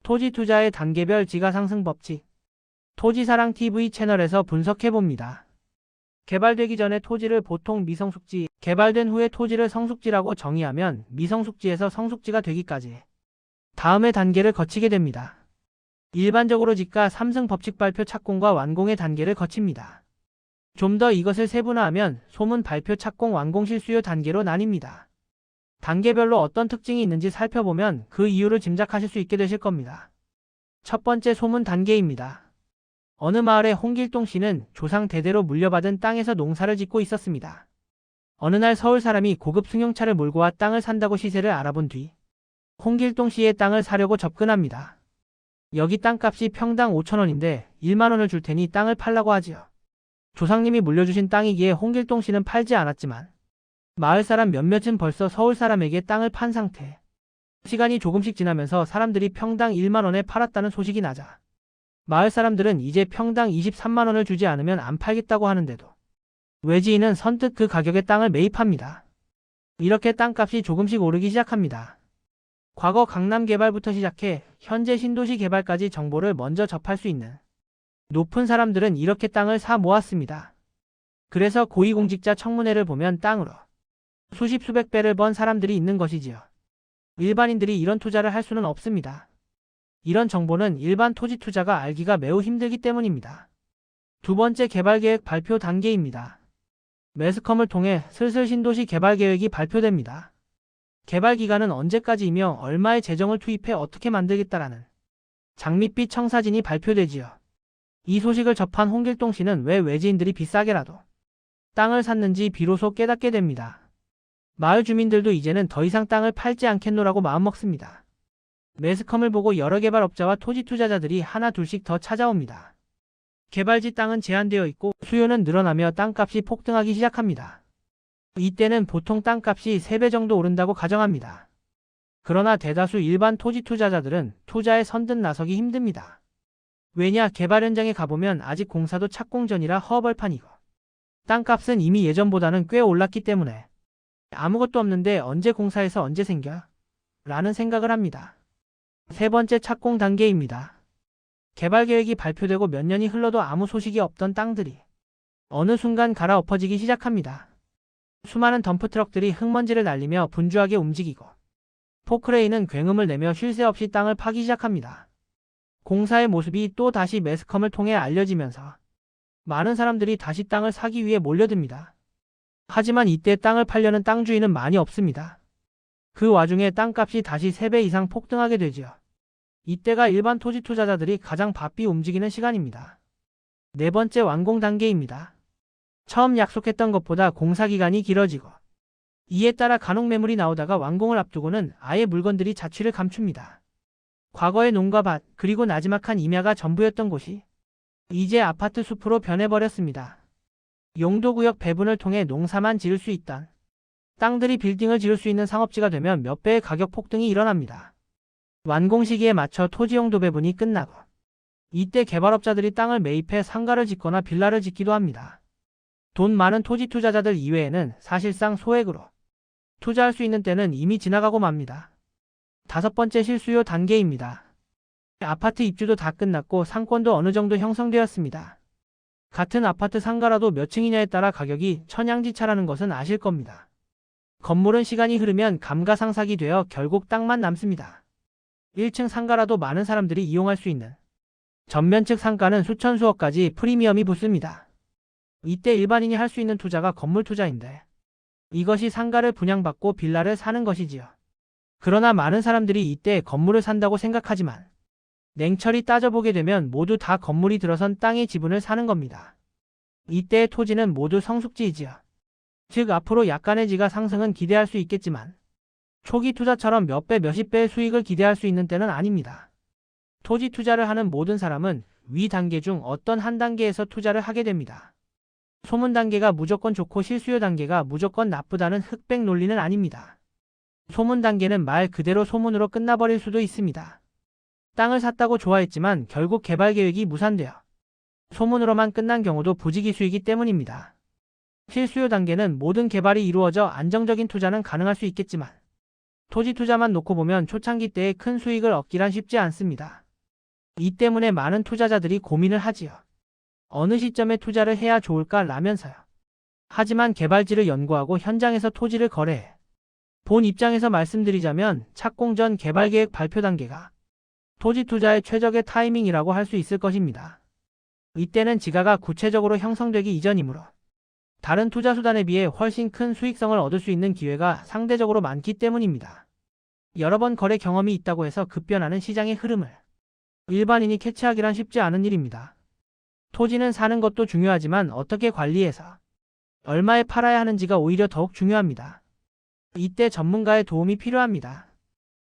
토지 투자의 단계별 지가상승 법칙. 토지사랑TV 채널에서 분석해봅니다. 개발되기 전에 토지를 보통 미성숙지, 개발된 후에 토지를 성숙지라고 정의하면 미성숙지에서 성숙지가 되기까지 다음의 단계를 거치게 됩니다. 일반적으로 지가 3승 법칙 발표 착공과 완공의 단계를 거칩니다. 좀 더 이것을 세분화하면 소문 발표 착공 완공 실수요 단계로 나뉩니다. 단계별로 어떤 특징이 있는지 살펴보면 그 이유를 짐작하실 수 있게 되실 겁니다. 첫 번째 소문 단계입니다. 어느 마을의 홍길동 씨는 조상 대대로 물려받은 땅에서 농사를 짓고 있었습니다. 어느 날 서울 사람이 고급 승용차를 몰고 와 땅을 산다고 시세를 알아본 뒤 홍길동 씨의 땅을 사려고 접근합니다. 여기 땅값이 평당 5,000원인데 1만 원을 줄 테니 땅을 팔라고 하지요. 조상님이 물려주신 땅이기에 홍길동 씨는 팔지 않았지만 마을 사람 몇몇은 벌써 서울 사람에게 땅을 판 상태. 시간이 조금씩 지나면서 사람들이 평당 1만 원에 팔았다는 소식이 나자 마을 사람들은 이제 평당 23만 원을 주지 않으면 안 팔겠다고 하는데도 외지인은 선뜻 그 가격의 땅을 매입합니다. 이렇게 땅값이 조금씩 오르기 시작합니다. 과거 강남 개발부터 시작해 현재 신도시 개발까지 정보를 먼저 접할 수 있는 높은 사람들은 이렇게 땅을 사 모았습니다. 그래서 고위공직자 청문회를 보면 땅으로 수십 수백 배를 번 사람들이 있는 것이지요. 일반인들이 이런 투자를 할 수는 없습니다. 이런 정보는 일반 토지 투자가 알기가 매우 힘들기 때문입니다. 두 번째 개발계획 발표 단계입니다. 매스컴을 통해 슬슬 신도시 개발계획이 발표됩니다. 개발기간은 언제까지이며 얼마의 재정을 투입해 어떻게 만들겠다라는 장밋빛 청사진이 발표되지요. 이 소식을 접한 홍길동 씨는 왜 외지인들이 비싸게라도 땅을 샀는지 비로소 깨닫게 됩니다. 마을 주민들도 이제는 더 이상 땅을 팔지 않겠노라고 마음먹습니다. 매스컴을 보고 여러 개발업자와 토지 투자자들이 하나 둘씩 더 찾아옵니다. 개발지 땅은 제한되어 있고 수요는 늘어나며 땅값이 폭등하기 시작합니다. 이때는 보통 땅값이 3배 정도 오른다고 가정합니다. 그러나 대다수 일반 토지 투자자들은 투자에 선뜻 나서기 힘듭니다. 왜냐, 개발 현장에 가보면 아직 공사도 착공 전이라 허벌판이고 땅값은 이미 예전보다는 꽤 올랐기 때문에 아무것도 없는데 언제 공사해서 언제 생겨? 라는 생각을 합니다. 세 번째 착공 단계입니다. 개발 계획이 발표되고 몇 년이 흘러도 아무 소식이 없던 땅들이 어느 순간 갈아엎어지기 시작합니다. 수많은 덤프트럭들이 흙먼지를 날리며 분주하게 움직이고 포크레인은 굉음을 내며 쉴 새 없이 땅을 파기 시작합니다. 공사의 모습이 또 다시 매스컴을 통해 알려지면서 많은 사람들이 다시 땅을 사기 위해 몰려듭니다. 하지만 이때 땅을 팔려는 땅 주인은 많이 없습니다. 그 와중에 땅값이 다시 3배 이상 폭등하게 되지요. 이때가 일반 토지 투자자들이 가장 바삐 움직이는 시간입니다. 네 번째 완공 단계입니다. 처음 약속했던 것보다 공사 기간이 길어지고 이에 따라 간혹 매물이 나오다가 완공을 앞두고는 아예 물건들이 자취를 감춥니다. 과거의 농가 밭 그리고 나지막한 임야가 전부였던 곳이 이제 아파트 숲으로 변해버렸습니다. 용도구역 배분을 통해 농사만 지을 수 있던 땅들이 빌딩을 지을 수 있는 상업지가 되면 몇 배의 가격 폭등이 일어납니다. 완공 시기에 맞춰 토지 용도 배분이 끝나고 이때 개발업자들이 땅을 매입해 상가를 짓거나 빌라를 짓기도 합니다. 돈 많은 토지 투자자들 이외에는 사실상 소액으로 투자할 수 있는 때는 이미 지나가고 맙니다. 다섯 번째 실수요 단계입니다. 아파트 입주도 다 끝났고 상권도 어느 정도 형성되었습니다. 같은 아파트 상가라도 몇 층이냐에 따라 가격이 천양지차라는 것은 아실 겁니다. 건물은 시간이 흐르면 감가상각이 되어 결국 땅만 남습니다. 1층 상가라도 많은 사람들이 이용할 수 있는 전면측 상가는 수천 수억까지 프리미엄이 붙습니다. 이때 일반인이 할 수 있는 투자가 건물 투자인데 이것이 상가를 분양받고 빌라를 사는 것이지요. 그러나 많은 사람들이 이때 건물을 산다고 생각하지만 냉철히 따져보게 되면 모두 다 건물이 들어선 땅의 지분을 사는 겁니다. 이때의 토지는 모두 성숙지이지요. 즉 앞으로 약간의 지가 상승은 기대할 수 있겠지만 초기 투자처럼 몇 배 몇십 배의 수익을 기대할 수 있는 때는 아닙니다. 토지 투자를 하는 모든 사람은 위 단계 중 어떤 한 단계에서 투자를 하게 됩니다. 소문 단계가 무조건 좋고 실수요 단계가 무조건 나쁘다는 흑백 논리는 아닙니다. 소문 단계는 말 그대로 소문으로 끝나버릴 수도 있습니다. 땅을 샀다고 좋아했지만 결국 개발 계획이 무산되어 소문으로만 끝난 경우도 부지기수이기 때문입니다. 실수요 단계는 모든 개발이 이루어져 안정적인 투자는 가능할 수 있겠지만 토지 투자만 놓고 보면 초창기 때의 큰 수익을 얻기란 쉽지 않습니다. 이 때문에 많은 투자자들이 고민을 하지요. 어느 시점에 투자를 해야 좋을까 라면서요. 하지만 개발지를 연구하고 현장에서 토지를 거래해 본 입장에서 말씀드리자면 착공 전 개발계획 발표 단계가 토지 투자의 최적의 타이밍이라고 할 수 있을 것입니다. 이때는 지가가 구체적으로 형성되기 이전이므로 다른 투자 수단에 비해 훨씬 큰 수익성을 얻을 수 있는 기회가 상대적으로 많기 때문입니다. 여러 번 거래 경험이 있다고 해서 급변하는 시장의 흐름을 일반인이 캐치하기란 쉽지 않은 일입니다. 토지는 사는 것도 중요하지만 어떻게 관리해서 얼마에 팔아야 하는지가 오히려 더욱 중요합니다. 이때 전문가의 도움이 필요합니다.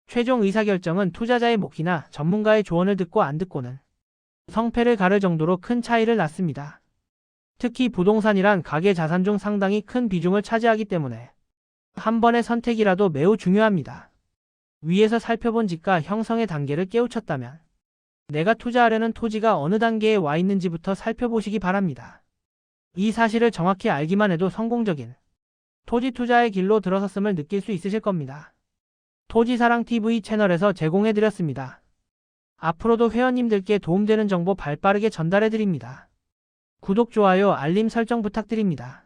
최종 의사결정은 투자자의 몫이나 전문가의 조언을 듣고 안 듣고는 성패를 가를 정도로 큰 차이를 낳습니다. 특히 부동산이란 가계 자산 중 상당히 큰 비중을 차지하기 때문에 한 번의 선택이라도 매우 중요합니다. 위에서 살펴본 지가 형성의 단계를 깨우쳤다면 내가 투자하려는 토지가 어느 단계에 와 있는지부터 살펴보시기 바랍니다. 이 사실을 정확히 알기만 해도 성공적인 토지 투자의 길로 들어섰음을 느낄 수 있으실 겁니다. 토지사랑TV 채널에서 제공해드렸습니다. 앞으로도 회원님들께 도움되는 정보 발빠르게 전달해드립니다. 구독, 좋아요, 알림 설정 부탁드립니다.